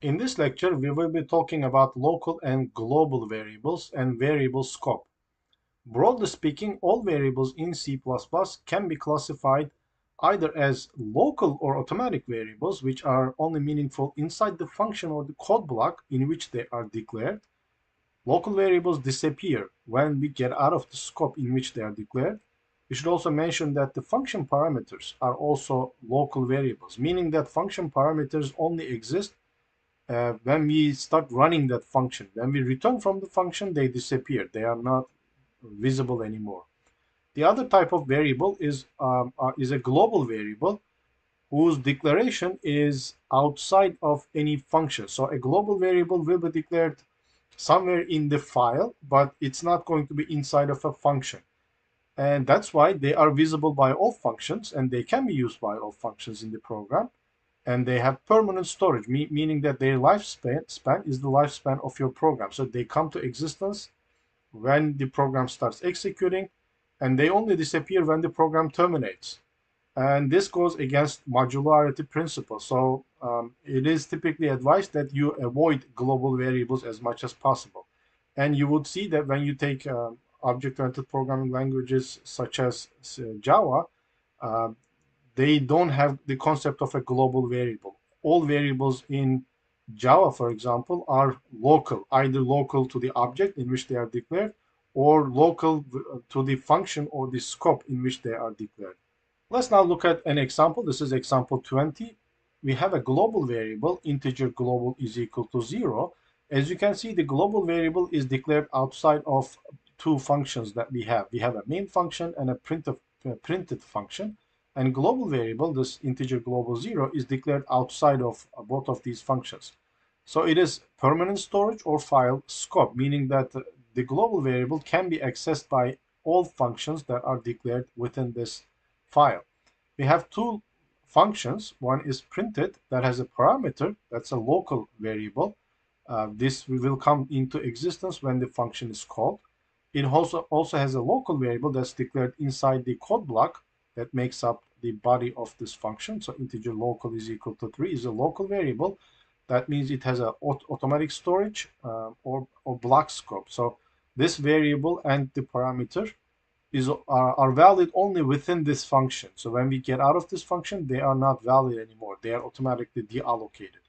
In this lecture, we will be talking about local and global variables and variable scope. Broadly speaking, all variables in C++ can be classified either as local or automatic variables, which are only meaningful inside the function or the code block in which they are declared. Local variables disappear when we get out of the scope in which they are declared. We should also mention that the function parameters are also local variables, meaning that function parameters only exist when we start running that function. When we return from the function, they disappear. They are not visible anymore. The other type of variable is a global variable whose declaration is outside of any function. So a global variable will be declared somewhere in the file, but it's not going to be inside of a function. And that's why they are visible by all functions and they can be used by all functions in the program. And they have permanent storage, meaning that their lifespan is the lifespan of your program. So they come to existence when the program starts executing, and they only disappear when the program terminates. And this goes against modularity principle. So it is typically advised that you avoid global variables as much as possible. And you would see that when you take object-oriented programming languages such as Java, uh, they don't have the concept of a global variable. All variables in Java, for example, are local, either local to the object in which they are declared or local to the function or the scope in which they are declared. Let's now look at an example. This is example 20. We have a global variable, integer global is equal to 0. As you can see, the global variable is declared outside of two functions that we have. We have a main function and a printed function. And global variable, this integer global 0, is declared outside of both of these functions. So it is permanent storage or file scope, meaning that the global variable can be accessed by all functions that are declared within this file. We have two functions. One is printed that has a parameter that's a local variable. This will come into existence when the function is called. It also has a local variable that's declared inside the code block that makes up the body of this function. So integer local is equal to 3 is a local variable. That means it has a automatic storage or block scope. So this variable and the parameter are valid only within this function. So when we get out of this function, they are not valid anymore. They are automatically deallocated.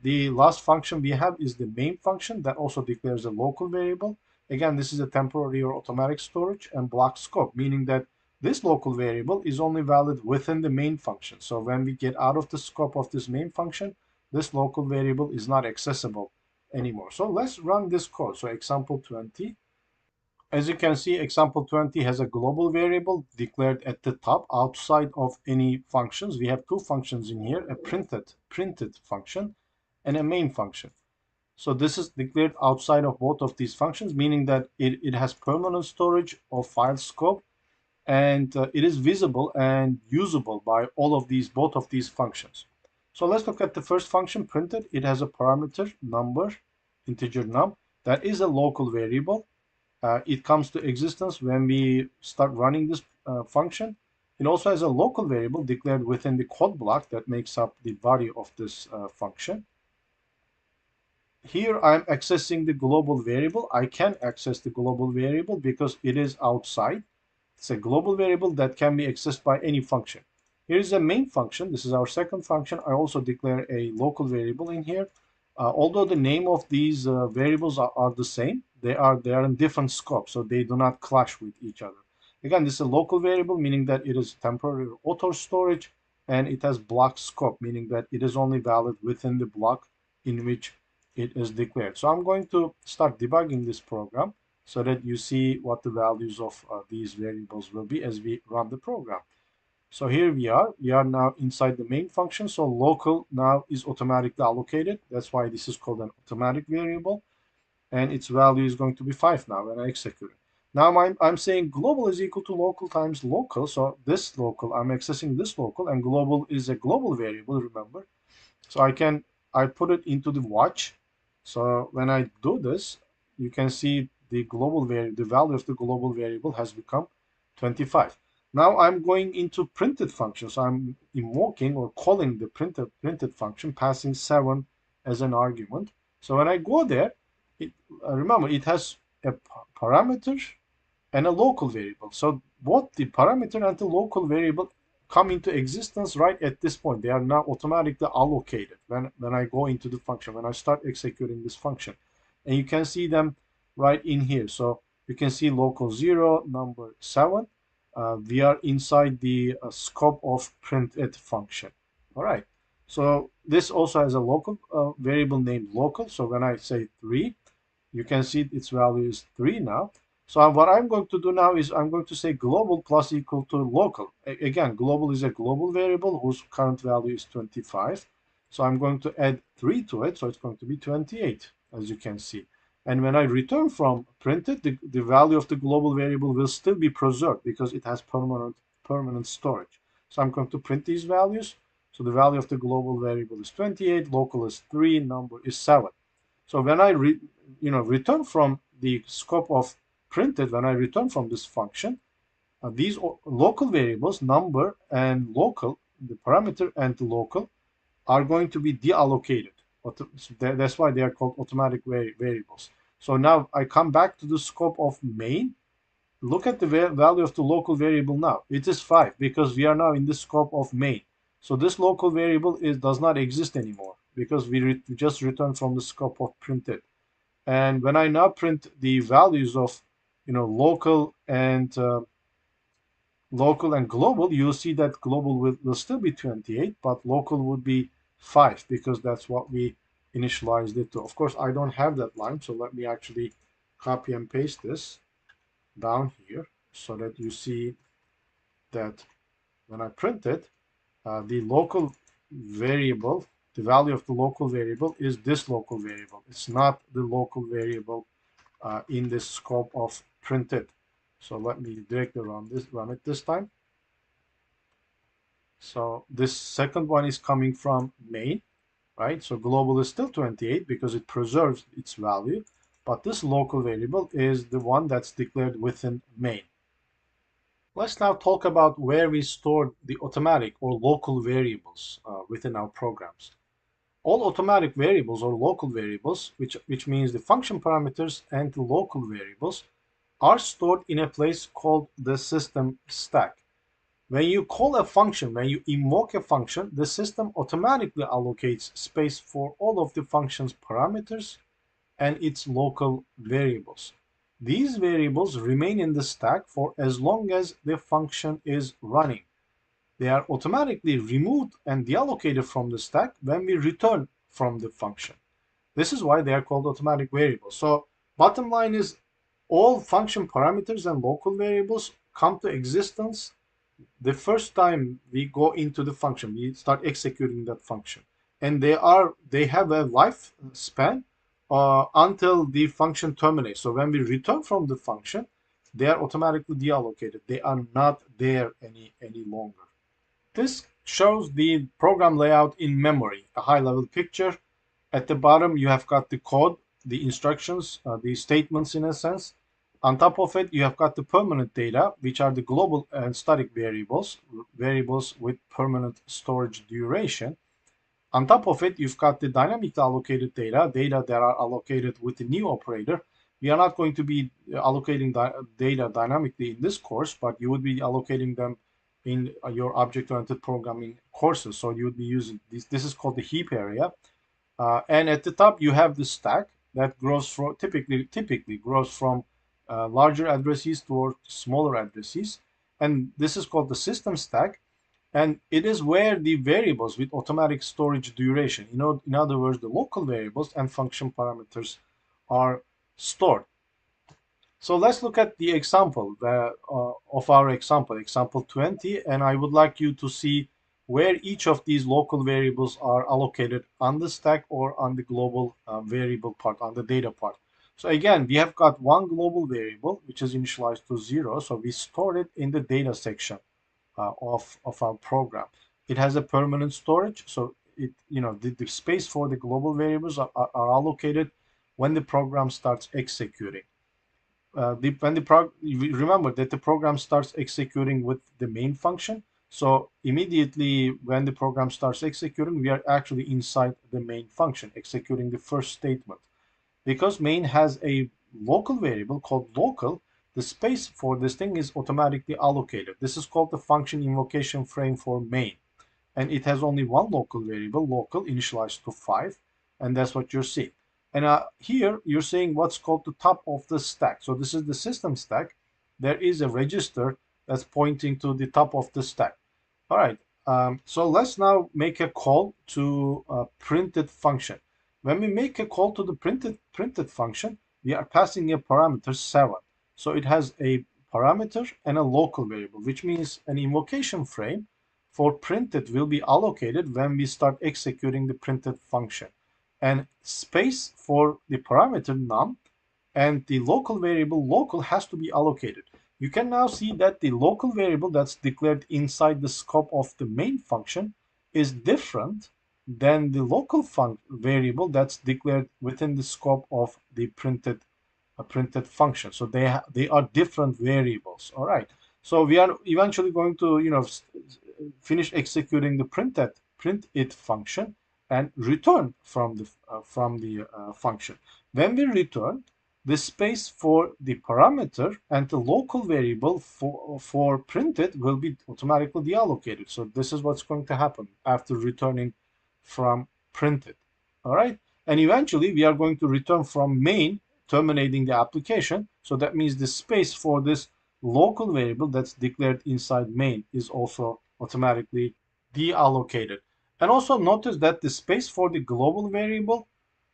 The last function we have is the main function that also declares a local variable. Again, this is a temporary or automatic storage and block scope, meaning that this local variable is only valid within the main function. So when we get out of the scope of this main function, this local variable is not accessible anymore. So let's run this code. So example 20. As you can see, example 20 has a global variable declared at the top outside of any functions. We have two functions in here, a printed function and a main function. So this is declared outside of both of these functions, meaning that it has permanent storage of file scope, and it is visible and usable by both of these functions. So let's look at the first function, printed. It has a parameter number, integer num, that is a local variable. It comes to existence when we start running this function. It also has a local variable declared within the code block that makes up the body of this function. Here I'm accessing the global variable. I can access the global variable because it is outside. It's a global variable that can be accessed by any function. Here is a main function. This is our second function. I also declare a local variable in here. Although the name of these variables are the same, they are in different scopes, so they do not clash with each other. Again, this is a local variable, meaning that it is temporary auto storage, and it has block scope, meaning that it is only valid within the block in which it is declared. So I'm going to start debugging this program so that you see what the values of these variables will be as we run the program. So here we are now inside the main function. So local now is automatically allocated. That's why this is called an automatic variable. And its value is going to be 5 now when I execute it. Now I'm saying global is equal to local times local. So this local, I'm accessing this local, and global is a global variable, remember. So I put it into the watch. So when I do this, you can see the value of the global variable has become 25. Now I'm going into printed functions. I'm invoking or calling the printed function, passing 7 as an argument. So when I go there, remember it has a parameter and a local variable. So both the parameter and the local variable come into existence right at this point. They are now automatically allocated when I go into the function, when I start executing this function. And you can see them right in here. So you can see local 0, number 7. We are inside the scope of printed function. All right. So this also has a local variable named local. So when I say 3, you can see its value is 3 now. So what I'm going to do now is I'm going to say global plus equal to local. Again, global is a global variable whose current value is 25. So I'm going to add 3 to it. So it's going to be 28, as you can see. And when I return from printed, the value of the global variable will still be preserved because it has permanent storage. So I'm going to print these values. So the value of the global variable is 28, local is 3, number is 7. So when I return from the scope of printed, when I return from this function, these local variables, number and local, the parameter and the local, are going to be deallocated. That's why they are called automatic variables. So now I come back to the scope of main. Look at the value of the local variable now. It is 5 because we are now in the scope of main. So this local variable does not exist anymore because we just returned from the scope of printed. And when I now print the values of local and global, you'll see that global will still be 28, but local would be 5 because that's what we initialized it to. Of course, I don't have that line, so let me actually copy and paste this down here so that you see that when I print it, the local variable, the value of the local variable is this local variable. It's not the local variable in the scope of printed. So let me directly run it this time. So this second one is coming from main, right? So global is still 28 because it preserves its value, but this local variable is the one that's declared within main. Let's now talk about where we store the automatic or local variables within our programs. All automatic variables or local variables, which means the function parameters and the local variables, are stored in a place called the system stack. When you call a function, when you invoke a function, the system automatically allocates space for all of the function's parameters and its local variables. These variables remain in the stack for as long as the function is running. They are automatically removed and deallocated from the stack when we return from the function. This is why they are called automatic variables. So bottom line is all function parameters and local variables come to existence the first time we go into the function, we start executing that function. And they have a lifespan until the function terminates. So when we return from the function, they are automatically deallocated. They are not there any longer. This shows the program layout in memory, a high-level picture. At the bottom, you have got the code, the instructions, the statements in a sense. On top of it, you have got the permanent data, which are the global and static variables with permanent storage duration. On top of it, you've got the dynamically allocated data that are allocated with the new operator. We are not going to be allocating data dynamically in this course, but you would be allocating them in your object-oriented programming courses. So you would be using this. This is called the heap area. And at the top, you have the stack that grows from typically grows from larger addresses toward smaller addresses. And this is called the system stack. And it is where the variables with automatic storage duration, in other words, the local variables and function parameters are stored. So let's look at the example of our example 20, and I would like you to see where each of these local variables are allocated on the stack or on the global variable part, on the data part. So again, we have got one global variable, which is initialized to 0, so we store it in the data section of our program. It has a permanent storage, so the space for the global variables are allocated when the program starts executing. Remember that the program starts executing with the main function. So immediately when the program starts executing, we are actually inside the main function, executing the first statement. Because main has a local variable called local, the space for this thing is automatically allocated. This is called the function invocation frame for main. And it has only one local variable, local, initialized to 5. And that's what you're seeing. And here you're seeing what's called the top of the stack. So this is the system stack. There is a register that's pointing to the top of the stack. All right. So let's now make a call to a printed function. When we make a call to the printed function, we are passing a parameter 7. So it has a parameter and a local variable, which means an invocation frame for printed will be allocated when we start executing the printed function. And space for the parameter num and the local variable local has to be allocated. You can now see that the local variable that's declared inside the scope of the main function is different than the local variable that's declared within the scope of the printed function. So they are different variables. All right. So we are eventually going to finish executing the print it function and return from the function. When we return, the space for the parameter and the local variable for printed will be automatically deallocated. So this is what's going to happen after returning from printed. All right. And eventually we are going to return from main, terminating the application. So that means the space for this local variable that's declared inside main is also automatically deallocated. And also notice that the space for the global variable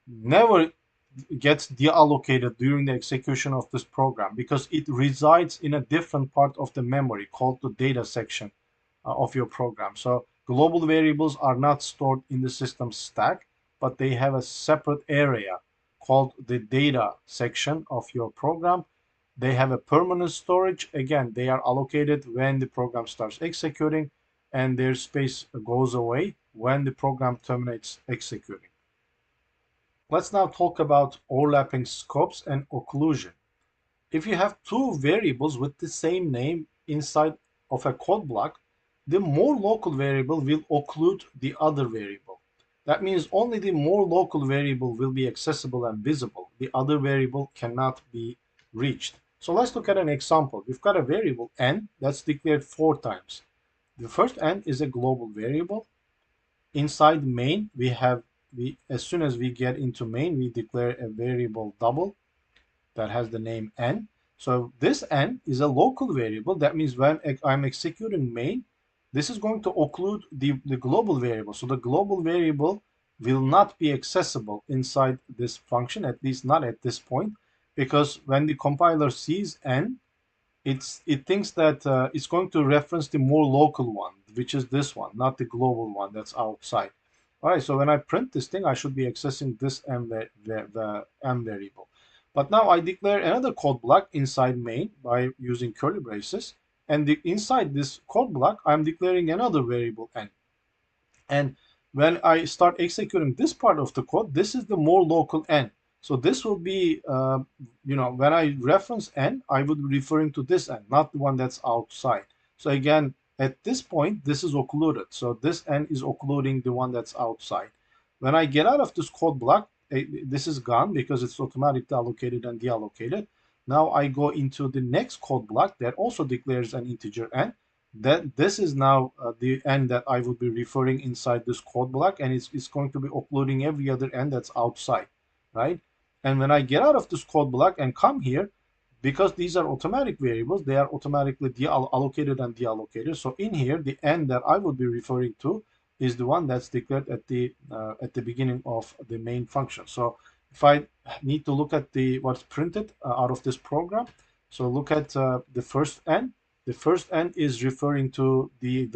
never gets deallocated during the execution of this program because it resides in a different part of the memory called the data section of your program. So global variables are not stored in the system stack, but they have a separate area called the data section of your program. They have a permanent storage. Again, they are allocated when the program starts executing, and their space goes away when the program terminates executing. Let's now talk about overlapping scopes and occlusion. If you have two variables with the same name inside of a code block, the more local variable will occlude the other variable. That means only the more local variable will be accessible and visible. The other variable cannot be reached. So let's look at an example. We've got a variable n that's declared 4 times. The first n is a global variable. Inside main, as soon as we get into main, we declare a variable double that has the name n. So this n is a local variable. That means when I'm executing main, this is going to occlude the global variable. So the global variable will not be accessible inside this function, at least not at this point, because when the compiler sees n, it thinks that it's going to reference the more local one, which is this one, not the global one that's outside. All right, so when I print this thing, I should be accessing this the m variable. But now I declare another code block inside main by using curly braces, and inside this code block, I'm declaring another variable n. And when I start executing this part of the code, this is the more local n. So this will be, when I reference n, I would be referring to this n, not the one that's outside. So again, at this point, this is occluded. So this n is occluding the one that's outside. When I get out of this code block, this is gone because it's automatically allocated and deallocated. Now I go into the next code block that also declares an integer n. That this is now the n that I would be referring inside this code block, and it's going to be occluding every other n that's outside, right? And when I get out of this code block and come here, because these are automatic variables, they are automatically allocated and deallocated. So in here, the n that I would be referring to is the one that's declared at the beginning of the main function. So if I need to look at what's printed out of this program, so look at the first n. The first n is referring to the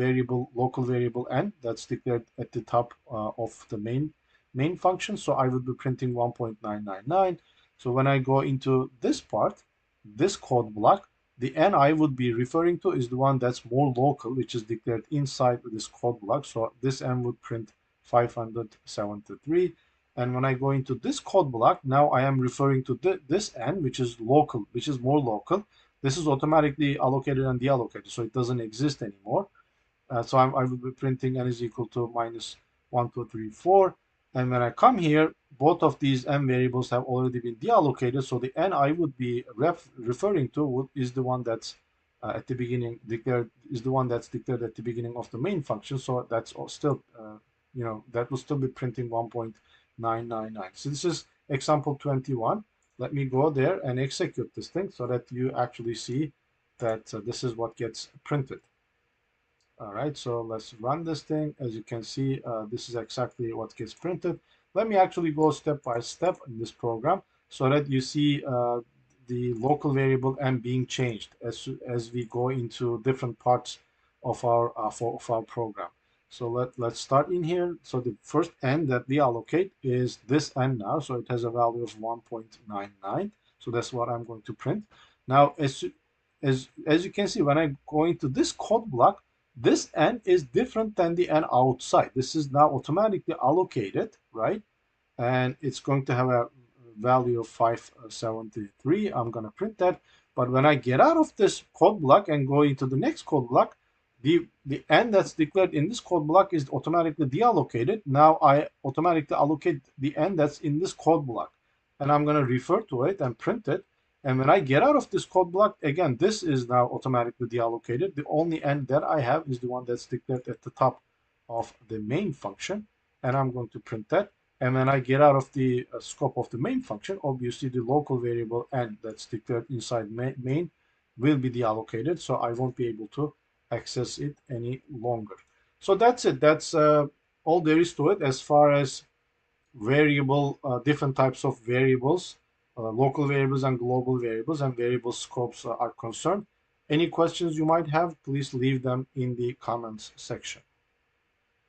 local variable n that's declared at the top of the main function. So I would be printing 1.999. So when I go into this part, this code block, the n I would be referring to is the one that's more local, which is declared inside this code block. So this n would print 573. And when I go into this code block, now I am referring to this n, which is local, which is more local. This is automatically allocated and deallocated, so it doesn't exist anymore. So I will be printing n is equal to minus 1, 2, 3, 4. And when I come here, both of these n variables have already been deallocated. So the n I would be referring to is the one that's at the beginning declared, is the one that's declared at the beginning of the main function. So that's still, that will still be printing 1.999. So this is example 21. Let me go there and execute this thing so that you actually see that this is what gets printed. All right, so let's run this thing. As you can see, this is exactly what gets printed. Let me actually go step by step in this program so that you see the local variable n being changed as we go into different parts of our program. So let's start in here. So the first n that we allocate is this n now. So it has a value of 1.99. So that's what I'm going to print. Now, as you can see, when I go into this code block, this n is different than the n outside. This is now automatically allocated, right? And it's going to have a value of 573. I'm going to print that. But when I get out of this code block and go into the next code block, the n that's declared in this code block is automatically deallocated. Now I automatically allocate the n that's in this code block. And I'm going to refer to it and print it. And when I get out of this code block, again, this is now automatically deallocated. The only n that I have is the one that's declared at the top of the main function. And I'm going to print that. And when I get out of the scope of the main function, obviously the local variable n that's declared inside main will be deallocated. So I won't be able to access it any longer. So that's it. That's all there is to it as far as different types of variables, local variables and global variables and variable scopes are concerned. Any questions you might have, please leave them in the comments section.